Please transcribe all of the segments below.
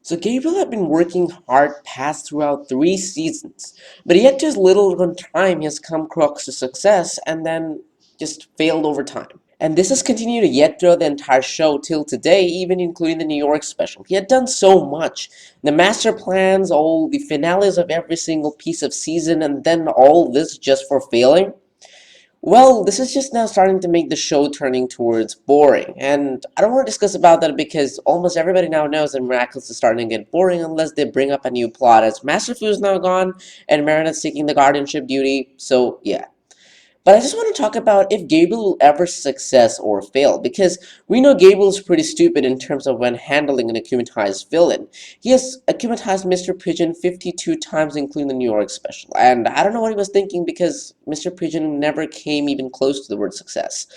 So Gabriel had been working hard past throughout 3 seasons, but yet just little on time he has come across to success and then just failed over time. And this has continued yet throughout the entire show till today, even including the New York special. He had done so much. The master plans, all the finales of every single piece of season, and then all this just for failing. Well, this is just now starting to make the show turning towards boring, and I don't want to discuss about that because almost everybody now knows that Miraculous is starting to get boring unless they bring up a new plot, as Master Fu is now gone and Marinette's taking the guardianship duty, so yeah. But I just want to talk about if Gabriel will ever success or fail, because we know Gabriel is pretty stupid in terms of when handling an akumatized villain. He has akumatized Mr. Pigeon 52 times, including the New York special, and I don't know what he was thinking because Mr. Pigeon never came even close to the word success.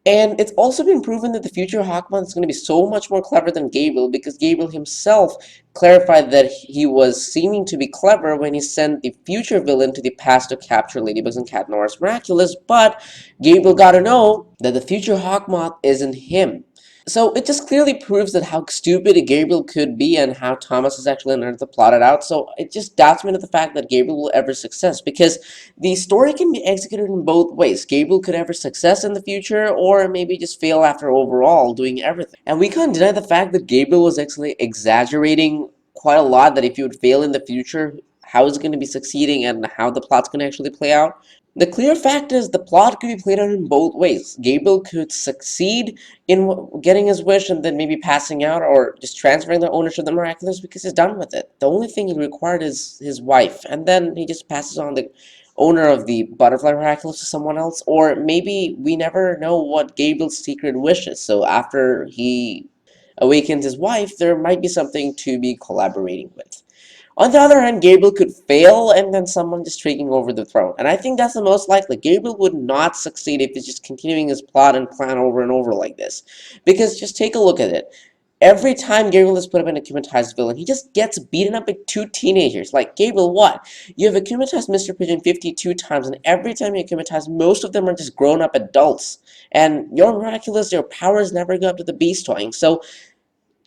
And it's also been proven that the future Hawkmoth is going to be so much more clever than Gabriel because Gabriel himself clarified that he was seeming to be clever when he sent the future villain to the past to capture Ladybugs and Cat Noir's Miraculous, but Gabriel got to know that the future Hawkmoth isn't him. So it just clearly proves that how stupid Gabriel could be and how Thomas has actually learned to plot it out. So it just doubts me to the fact that Gabriel will ever success because the story can be executed in both ways. Gabriel could ever success in the future or maybe just fail after overall doing everything. And we can't deny the fact that Gabriel was actually exaggerating quite a lot that if you would fail in the future, how is it going to be succeeding and how the plot's going to actually play out. The clear fact is the plot could be played out in both ways. Gabriel could succeed in getting his wish and then maybe passing out or just transferring the ownership of the Miraculous because he's done with it. The only thing he required is his wife, and then he just passes on the owner of the Butterfly Miraculous to someone else, or maybe we never know what Gabriel's secret wish is, so after he awakens his wife, there might be something to be collaborating with. On the other hand, Gabriel could fail and then someone just taking over the throne. And I think that's the most likely. Gabriel would not succeed if he's just continuing his plot and plan over and over like this. Because just take a look at it. Every time Gabriel is put up in a akumatized villain, he just gets beaten up by two teenagers. Like, Gabriel, what? You have akumatized Mr. Pigeon 52 times, and every time you akumatize, most of them are just grown-up adults. And you're miraculous, your powers never go up to the beast toying. So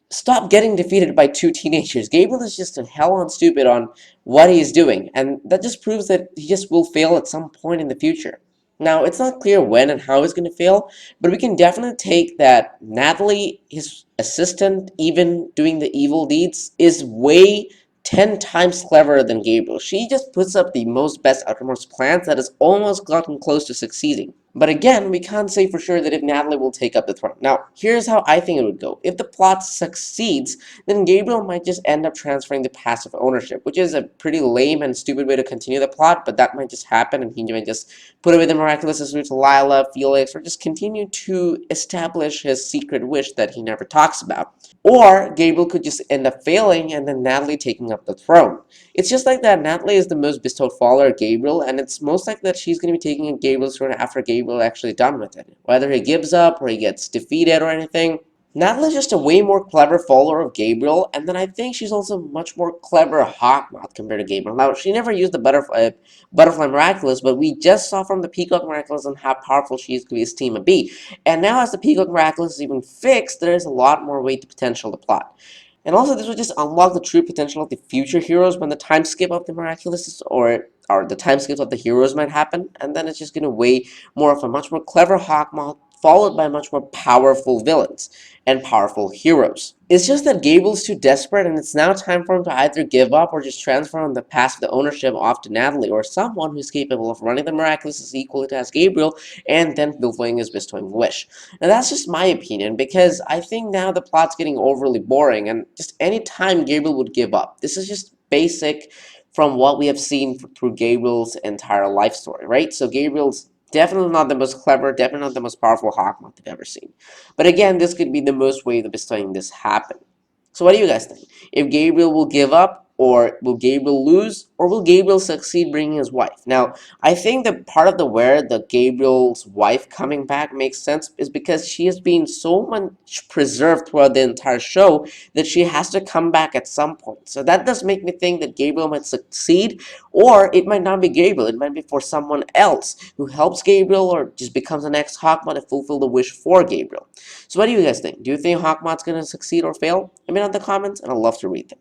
stop getting defeated by two teenagers. Gabriel is just a hell on stupid on what he's doing, and that just proves that he just will fail at some point in the future. Now, it's not clear when and how he's going to fail, but we can definitely take that Natalie, his assistant, even doing the evil deeds, is way 10 times cleverer than Gabriel. She just puts up the most best outermost plans that has almost gotten close to succeeding. But again, we can't say for sure that if Natalie will take up the throne. Now, here's how I think it would go. If the plot succeeds, then Gabriel might just end up transferring the passive ownership, which is a pretty lame and stupid way to continue the plot, but that might just happen, and he might just put away the Miraculous to Lila, Felix, or just continue to establish his secret wish that he never talks about. Or Gabriel could just end up failing and then Natalie taking up the throne. It's just like that Natalie is the most bestowed follower of Gabriel, and it's most likely that she's going to be taking Gabriel's throne after Gabriel actually done with it. Whether he gives up or he gets defeated or anything, Natalie's just a way more clever follower of Gabriel, and then I think she's also much more clever Hawkmoth compared to Gabriel. Now, she never used the Butterfly Miraculous, but we just saw from the Peacock Miraculous and how powerful she is to be esteemed a bee. And now as the Peacock Miraculous is even fixed, there's a lot more weight to potential to plot. And also, this would just unlock the true potential of the future heroes when the time skip of the Miraculous or the time skips of the heroes might happen, and then it's just going to weigh more of a much more clever Hawkmoth followed by much more powerful villains and powerful heroes. It's just that Gabriel's too desperate and it's now time for him to either give up or just transfer on the pass of the ownership off to Natalie or someone who's capable of running the Miraculous as equally as Gabriel and then fulfilling his bestowing wish. Now that's just my opinion because I think now the plot's getting overly boring and just any time Gabriel would give up. This is just basic from what we have seen through Gabriel's entire life story, right? So Gabriel's definitely not the most clever, definitely not the most powerful Hawkmoth you've ever seen. But again, this could be the most way of bestowing this happen. So what do you guys think? If Gabriel will give up or will Gabriel lose, or will Gabriel succeed bringing his wife? Now, I think that part of the where the Gabriel's wife coming back makes sense is because she has been so much preserved throughout the entire show that she has to come back at some point. So that does make me think that Gabriel might succeed, or it might not be Gabriel. It might be for someone else who helps Gabriel or just becomes the next Hawkmoth to fulfill the wish for Gabriel. So what do you guys think? Do you think Hawkmoth's going to succeed or fail? Let me know in the comments, and I'd love to read them.